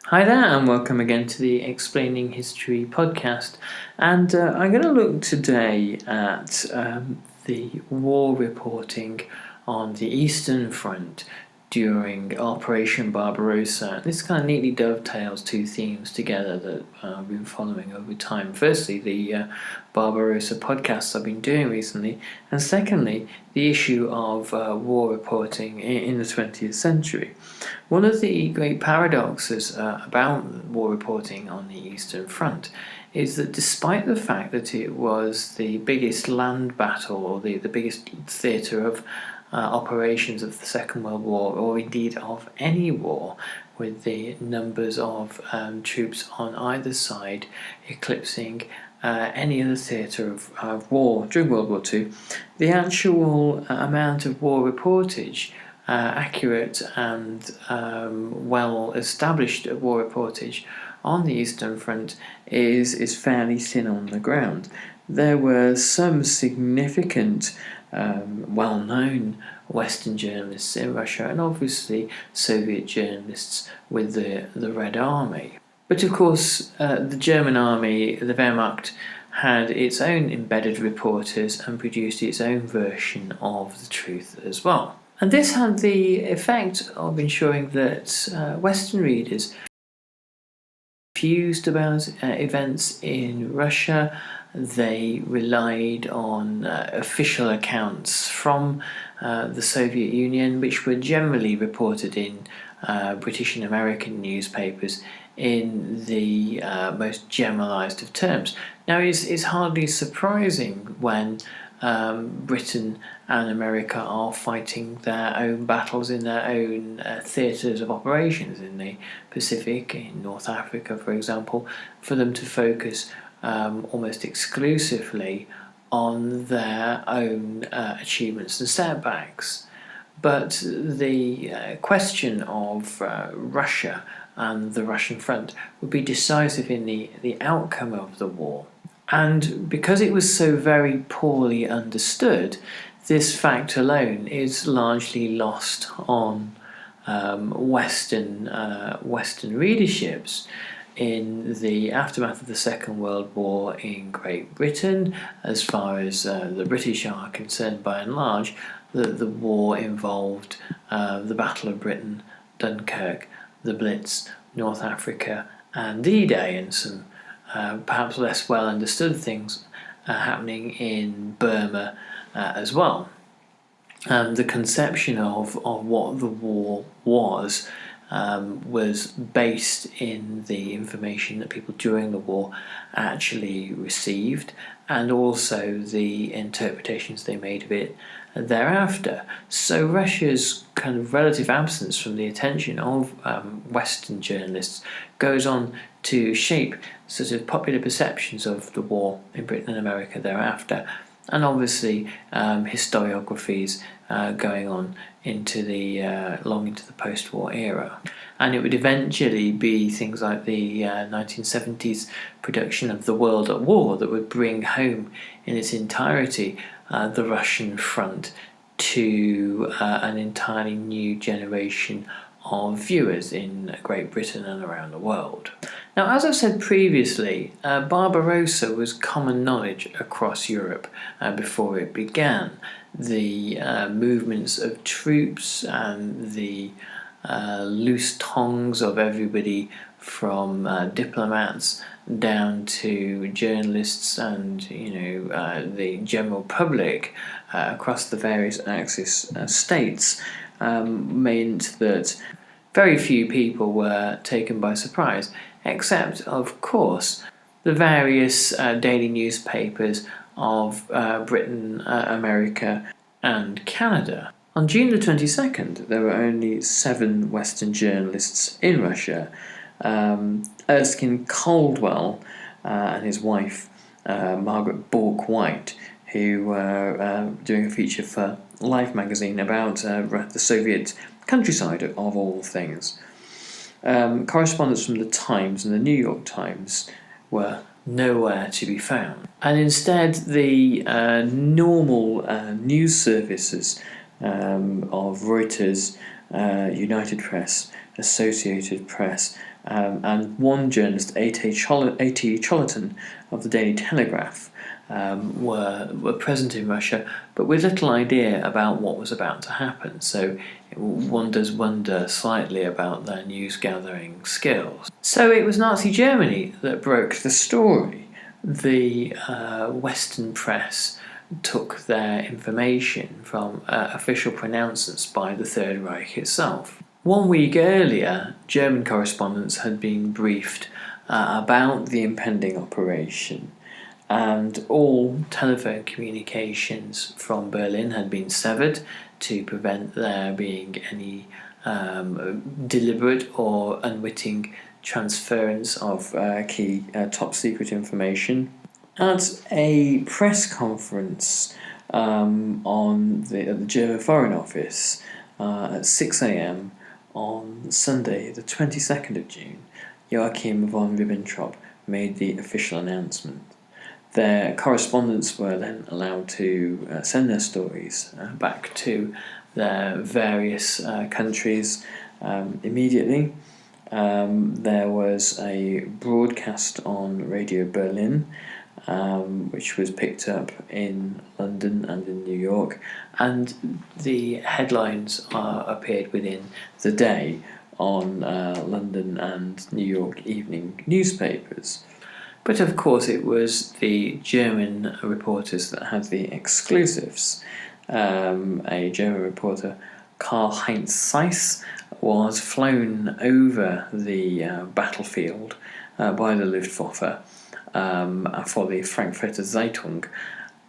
Hi there, and welcome again to the Explaining History podcast. And I'm going to look today at the war reporting on the Eastern Front during Operation Barbarossa. This kind of neatly dovetails two themes together that I've been following over time. Firstly, the Barbarossa podcasts I've been doing recently, and secondly, the issue of war reporting in the 20th century. One of the great paradoxes about war reporting on the Eastern Front is that despite the fact that it was the biggest land battle or the biggest theatre of operations of the Second World War, or indeed of any war, with the numbers of troops on either side eclipsing any other theatre of war during World War II, the actual amount of war reportage, accurate and well-established war reportage on the Eastern Front is fairly thin on the ground. There were some significant, well-known Western journalists in Russia, and obviously Soviet journalists with the Red Army. But of course, the German army, the Wehrmacht, had its own embedded reporters and produced its own version of the truth as well. And this had the effect of ensuring that Western readers confused about events in Russia. They relied on official accounts from the Soviet Union, which were generally reported in British and American newspapers in the most generalised of terms. Now, it's hardly surprising when Britain and America are fighting their own battles in their own theatres of operations in the Pacific, in North Africa, for example, for them to focus almost exclusively on their own achievements and setbacks. But the question of Russia and the Russian front would be decisive in the outcome of the war. And because it was so very poorly understood, this fact alone is largely lost on Western readerships in the aftermath of the Second World War in Great Britain. As far as the British are concerned, by and large, the war involved the Battle of Britain, Dunkirk, the Blitz, North Africa, and D-Day, and some perhaps less well understood things happening in Burma as well. The conception of what the war was based in the information that people during the war actually received, and also the interpretations they made of it thereafter. So Russia's kind of relative absence from the attention of Western journalists goes on to shape sort of popular perceptions of the war in Britain and America thereafter, and obviously historiographies going on into the long into the post-war era. And it would eventually be things like the 1970s production of The World at War that would bring home in its entirety the Russian front to an entirely new generation of viewers in Great Britain and around the world. Now, as I've said previously, Barbarossa was common knowledge across Europe before it began. The movements of troops and the loose tongues of everybody from diplomats down to journalists and the general public across the various Axis states meant that very few people were taken by surprise, except, of course, the various daily newspapers of Britain, America, and Canada. On June the 22nd, there were only 7 Western journalists in Russia. Erskine Caldwell and his wife, Margaret Bork-White, who were doing a feature for Life magazine about the Soviet countryside of all things. Correspondents from the Times and the New York Times were nowhere to be found. And instead, the normal news services of Reuters, United Press, Associated Press, and one journalist, A.T. Chollerton of the Daily Telegraph, were present in Russia, but with little idea about what was about to happen. So one does wonder slightly about their news gathering skills. So it was Nazi Germany that broke the story. The Western press took their information from official pronouncements by the Third Reich itself. 1 week earlier, German correspondents had been briefed about the impending operation, and all telephone communications from Berlin had been severed to prevent there being any deliberate or unwitting transference of key top secret information. At a press conference at the German Foreign Office at 6 a.m. on Sunday, the 22nd of June, Joachim von Ribbentrop made the official announcement. Their correspondents were then allowed to send their stories back to their various countries immediately. There was a broadcast on Radio Berlin, which was picked up in London and in New York, and the headlines appeared within the day on London and New York evening newspapers. But of course it was the German reporters that had the exclusives. A German reporter, Karl-Heinz Seiss, was flown over the battlefield by the Luftwaffe for the Frankfurter Zeitung,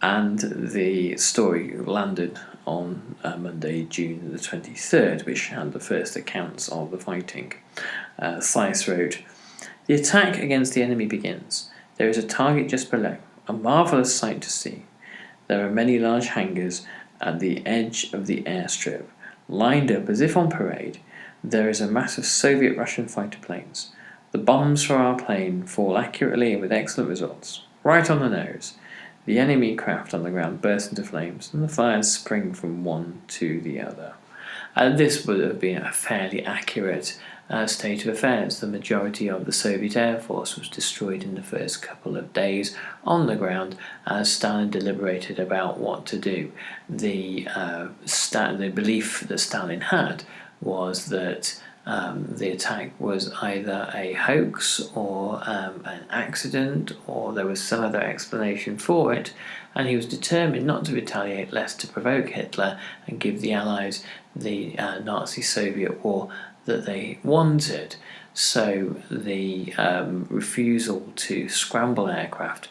and the story landed on Monday, June the 23rd, which had the first accounts of the fighting. Seiss wrote, "The attack against the enemy begins. There is a target just below, a marvellous sight to see. There are many large hangars at the edge of the airstrip, lined up as if on parade. There is a mass of Soviet-Russian fighter planes. The bombs from our plane fall accurately and with excellent results, right on the nose. The enemy craft on the ground burst into flames, and the fires spring from one to the other." This would have been a fairly accurate state of affairs. The majority of the Soviet Air Force was destroyed in the first couple of days on the ground as Stalin deliberated about what to do. The belief that Stalin had was that the attack was either a hoax or an accident, or there was some other explanation for it, and he was determined not to retaliate lest to provoke Hitler and give the Allies the Nazi-Soviet war that they wanted. So the refusal to scramble aircraft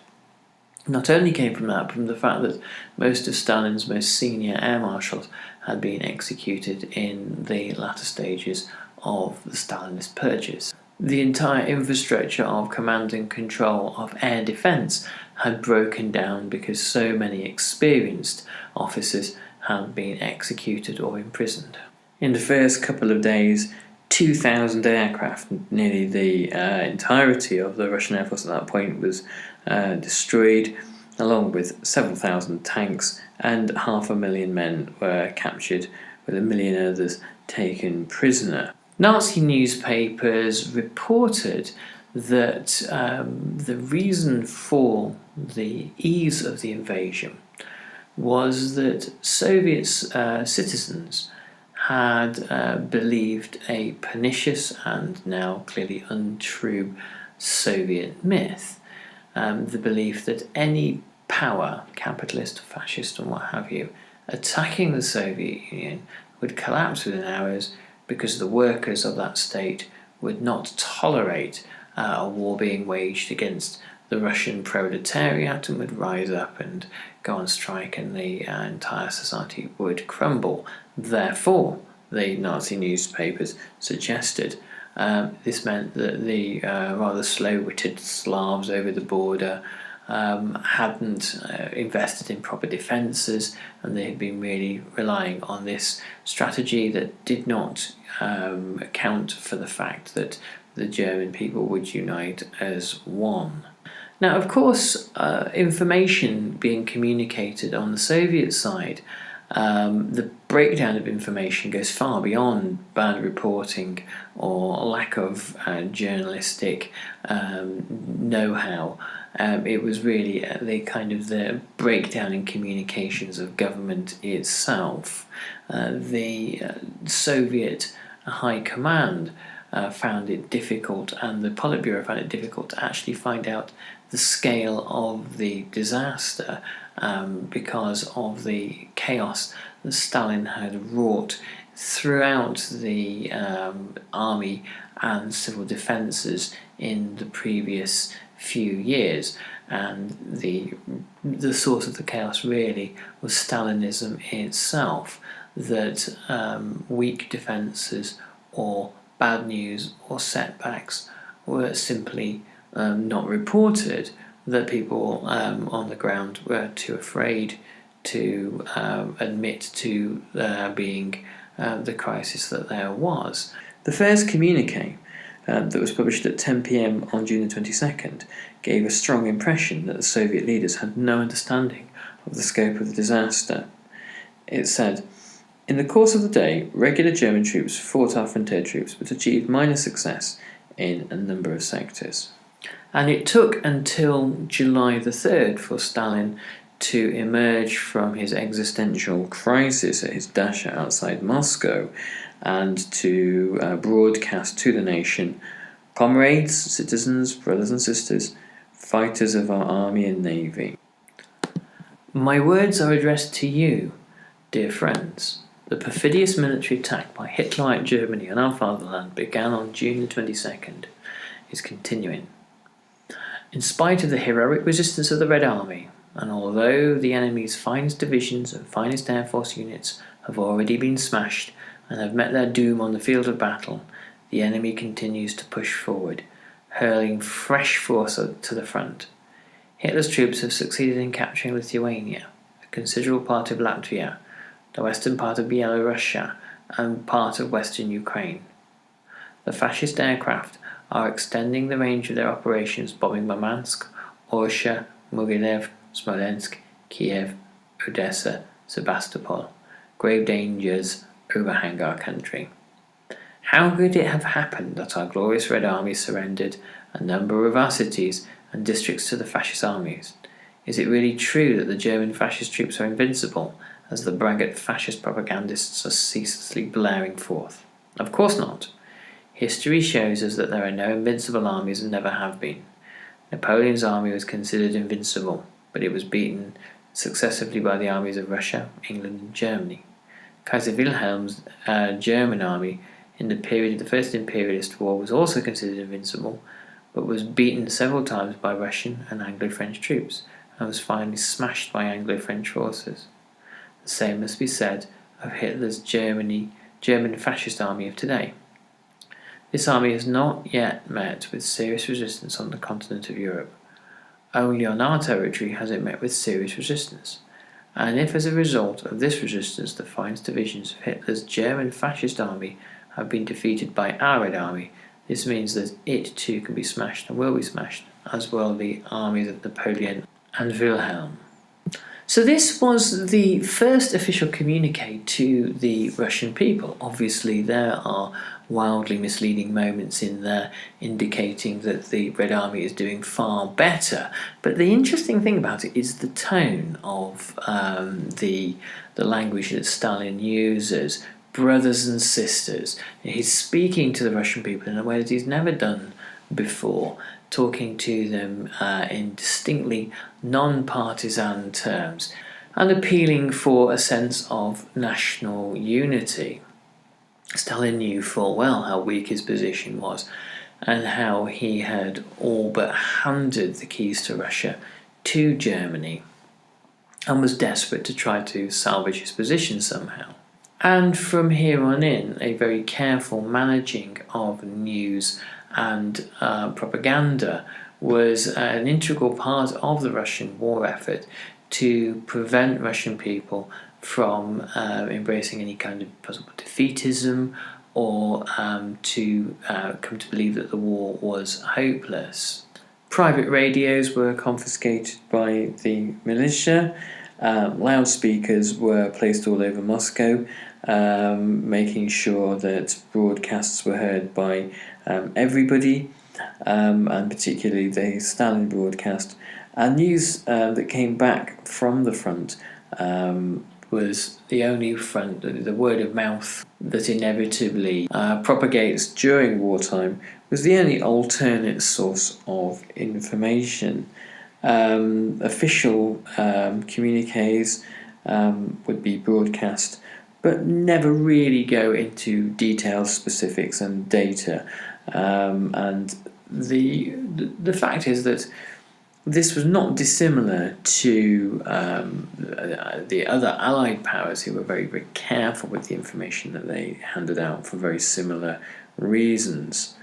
not only came from that, but from the fact that most of Stalin's most senior air marshals had been executed in the latter stages of the Stalinist purges. The entire infrastructure of command and control of air defence had broken down because so many experienced officers had been executed or imprisoned. In the first couple of days, 2,000 aircraft, nearly the entirety of the Russian Air Force at that point, was destroyed, along with several thousand tanks, and 500,000 men were captured, with 1 million others taken prisoner. Nazi newspapers reported that the reason for the ease of the invasion was that Soviet citizens had believed a pernicious and now clearly untrue Soviet myth, the belief that any power, capitalist, fascist and what have you, attacking the Soviet Union would collapse within hours because the workers of that state would not tolerate a war being waged against the Russian proletariat and would rise up and go on strike, and the entire society would crumble. Therefore, the Nazi newspapers suggested this meant that the rather slow-witted Slavs over the border hadn't invested in proper defences, and they had been really relying on this strategy that did not account for the fact that the German people would unite as one. Now, of course, information being communicated on the Soviet side The breakdown of information goes far beyond bad reporting or lack of journalistic know-how. It was really the breakdown in communications of government itself. The Soviet High Command found it difficult, and the Politburo found it difficult to actually find out the scale of the disaster because of the chaos that Stalin had wrought throughout the army and civil defences in the previous few years. And the source of the chaos really was Stalinism itself, that weak defences or bad news or setbacks were simply not reported, that people on the ground were too afraid to admit to there being the crisis that there was. The first communique that was published at 10 p.m. on June the 22nd gave a strong impression that the Soviet leaders had no understanding of the scope of the disaster. It said, "In the course of the day, regular German troops fought our frontier troops but achieved minor success in a number of sectors." And it took until July the 3rd for Stalin to emerge from his existential crisis at his dacha outside Moscow and to broadcast to the nation, "Comrades, citizens, brothers and sisters, fighters of our army and navy. My words are addressed to you, dear friends. The perfidious military attack by Hitlerite Germany on our fatherland began on June the 22nd, is continuing. In spite of the heroic resistance of the Red Army, and although the enemy's finest divisions and finest Air Force units have already been smashed and have met their doom on the field of battle, the enemy continues to push forward, hurling fresh force to the front. Hitler's troops have succeeded in capturing Lithuania, a considerable part of Latvia, the western part of Byelorussia, and part of western Ukraine. The fascist aircraft are extending the range of their operations, bombing Murmansk, Orsha, Mogilev, Smolensk, Kiev, Odessa, Sebastopol. Grave dangers overhang our country. How could it have happened that our glorious Red Army surrendered a number of our cities and districts to the fascist armies? Is it really true that the German fascist troops are invincible, as the braggart fascist propagandists are ceaselessly blaring forth? Of course not. History shows us that there are no invincible armies and never have been. Napoleon's army was considered invincible, but it was beaten successively by the armies of Russia, England and Germany. Kaiser Wilhelm's German army in the period of the First Imperialist War was also considered invincible, but was beaten several times by Russian and Anglo-French troops, and was finally smashed by Anglo-French forces. The same must be said of Hitler's German fascist army of today. This army has not yet met with serious resistance on the continent of Europe. Only on our territory has it met with serious resistance. And if as a result of this resistance the finest divisions of Hitler's German fascist army have been defeated by our Red Army, this means that it too can be smashed and will be smashed, as will the armies of Napoleon and Wilhelm. So this was the first official communique to the Russian people. Obviously there are wildly misleading moments in there indicating that the Red Army is doing far better, but the interesting thing about it is the tone of the language that Stalin uses. Brothers and sisters. He's speaking to the Russian people in a way that he's never done before, talking to them in distinctly non-partisan terms and appealing for a sense of national unity. Stalin knew full well how weak his position was and how he had all but handed the keys to Russia to Germany and was desperate to try to salvage his position somehow. And from here on in, a very careful managing of news and propaganda was an integral part of the Russian war effort to prevent Russian people from embracing any kind of possible defeatism or to come to believe that the war was hopeless. Private radios were confiscated by the militia, Loudspeakers were placed all over Moscow, making sure that broadcasts were heard by everybody, and particularly the Stalin broadcast. And news that came back from the front was the only front, the word of mouth that inevitably propagates during wartime, was the only alternate source of information. Official communiques would be broadcast, but never really go into details, specifics, and data. And the fact is that this was not dissimilar to the other Allied powers, who were very, very careful with the information that they handed out for very similar reasons.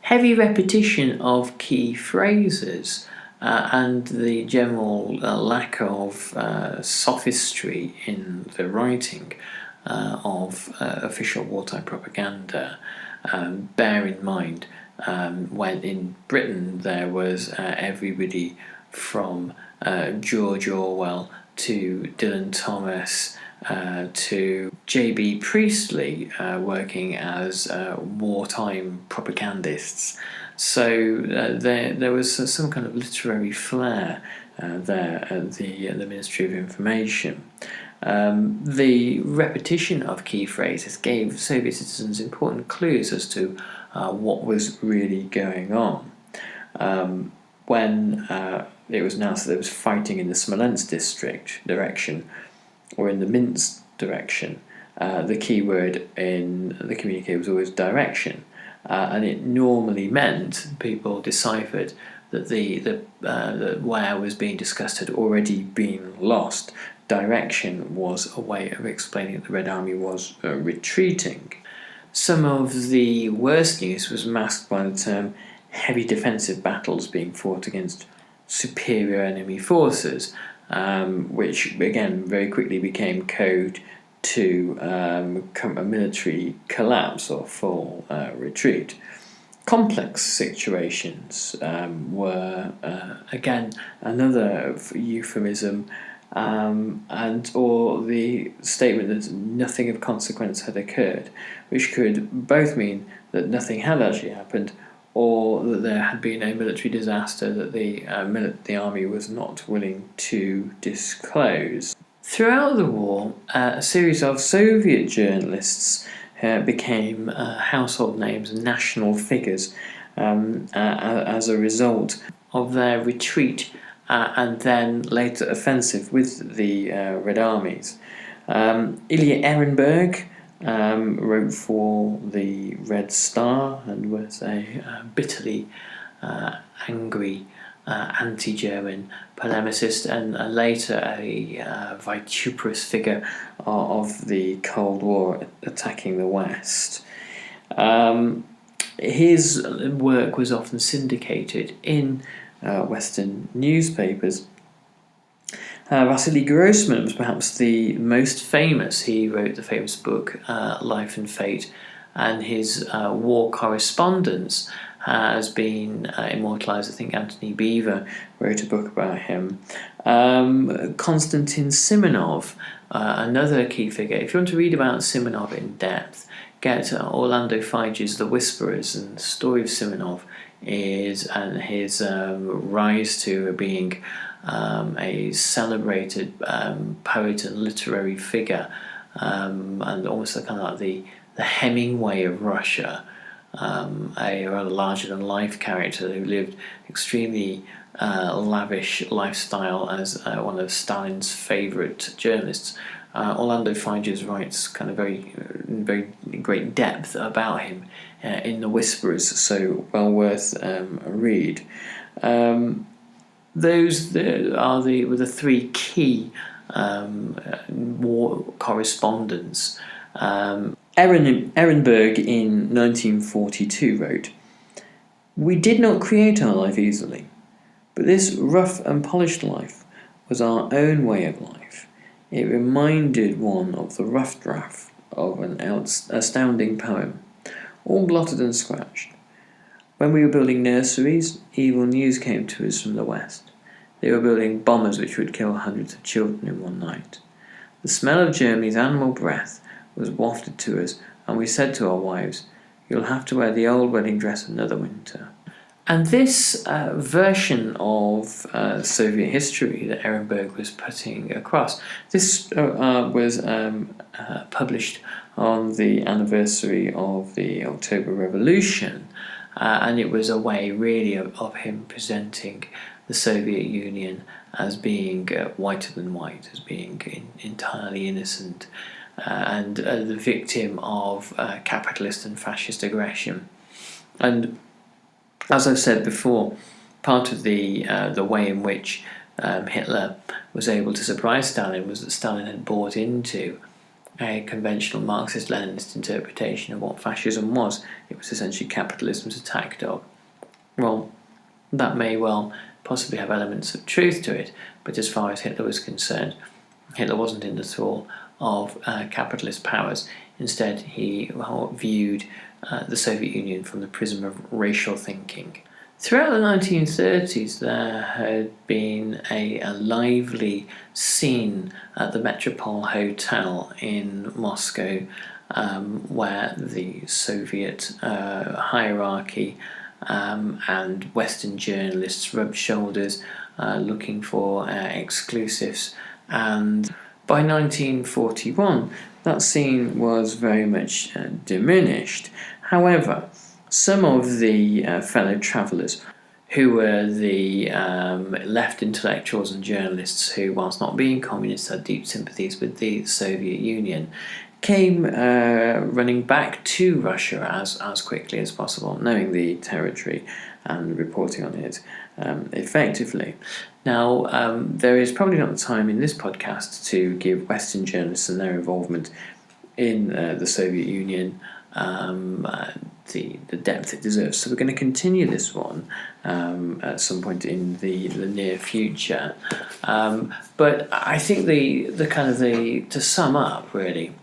Heavy repetition of key phrases and the general lack of sophistry in the writing of official wartime propaganda. Bear in mind, when in Britain there was everybody from George Orwell to Dylan Thomas to J.B. Priestley working as wartime propagandists. So there was some kind of literary flair there at the Ministry of Information. The repetition of key phrases gave Soviet citizens important clues as to what was really going on. When it was announced that there was fighting in the Smolensk direction, or in the Minsk direction, the key word in the communique was always direction, and it normally meant people deciphered that the where was being discussed had already been lost. Direction was a way of explaining that the Red Army was retreating. Some of the worst news was masked by the term heavy defensive battles being fought against superior enemy forces, which again very quickly became code to a military collapse or full retreat. Complex situations were again another euphemism, and or the statement that nothing of consequence had occurred, which could both mean that nothing had actually happened, or that there had been a military disaster that the army was not willing to disclose. Throughout the war, a series of Soviet journalists became household names and national figures as a result of their retreat and then later offensive with the Red Armies. Ilya Ehrenberg wrote for the Red Star and was a bitterly angry anti-German polemicist, and later a vituperous figure of the Cold War attacking the West. His work was often syndicated in Western newspapers. Vasily Grossman was perhaps the most famous. He wrote the famous book Life and Fate, and his war correspondence has been immortalised. I think Anthony Beevor wrote a book about him. Konstantin Simonov, another key figure. If you want to read about Simonov in depth, get Orlando Fige's The Whisperers, and the story of Simonov is and his rise to being a celebrated poet and literary figure, and almost kind of like the Hemingway of Russia, a rather larger-than-life character who lived extremely lavish lifestyle as one of Stalin's favourite journalists. Orlando Figes writes kind of very great depth about him in The Whisperers, so well worth a read. Those were the three key war correspondents. Ehrenberg in 1942 wrote, "We did not create our life easily, but this rough and polished life was our own way of life. It reminded one of the rough draft of an astounding poem, all blotted and scratched. When we were building nurseries, evil news came to us from the West. they were building bombers which would kill hundreds of children in one night. The smell of Germany's animal breath was wafted to us, and we said to our wives, "You'll have to wear the old wedding dress another winter." And this version of Soviet history that Ehrenberg was putting across, this was published on the anniversary of the October Revolution, and it was a way really of him presenting the Soviet Union as being whiter than white, as being entirely innocent, and the victim of capitalist and fascist aggression. And as I've said before, part of the way in which Hitler was able to surprise Stalin was that Stalin had bought into a conventional Marxist-Leninist interpretation of what fascism was. It was essentially capitalism's attack dog. Well, that may well possibly have elements of truth to it, but as far as Hitler was concerned, Hitler wasn't in the thrall of capitalist powers. Instead, he viewed the Soviet Union from the prism of racial thinking. Throughout the 1930s, there had been a lively scene at the Metropole Hotel in Moscow, where the Soviet hierarchy and Western journalists rubbed shoulders, looking for exclusives. And by 1941, that scene was very much diminished. However, some of the fellow travellers, who were the left intellectuals and journalists who, whilst not being communists, had deep sympathies with the Soviet Union, came running back to Russia as quickly as possible, knowing the territory and reporting on it effectively. Now, there is probably not the time in this podcast to give Western journalists and their involvement in the Soviet Union the depth it deserves. So we're going to continue this one at some point in the near future. But I think to sum up, really,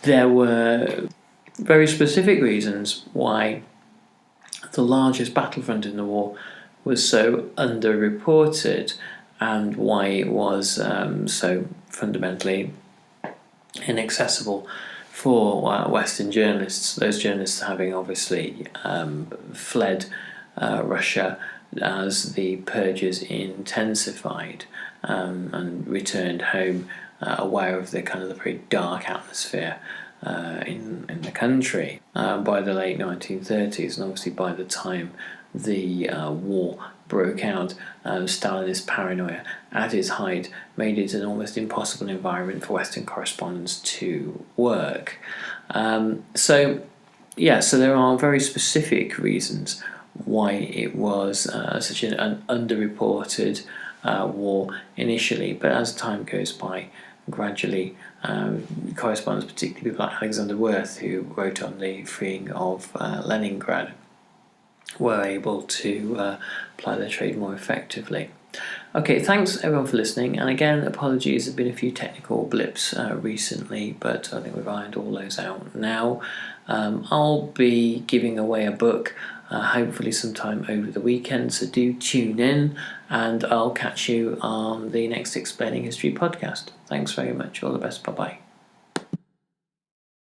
there were very specific reasons why the largest battlefront in the war was so underreported, and why it was so fundamentally inaccessible for Western journalists, those journalists having obviously fled Russia as the purges intensified, and returned home aware of the very dark atmosphere in the country by the late 1930s. And obviously by the time the war broke out, Stalinist paranoia at its height made it an almost impossible environment for Western correspondents to work. So there are very specific reasons why it was such an underreported war initially, but as time goes by, gradually correspondents, particularly people like Alexander Worth, who wrote on the freeing of Leningrad, were able to ply their trade more effectively. Okay, thanks everyone for listening, and again, apologies, there have been a few technical blips recently, but I think we've ironed all those out now. I'll be giving away a book hopefully sometime over the weekend, so do tune in, and I'll catch you on the next Explaining History podcast. Thanks very much, all the best, bye bye.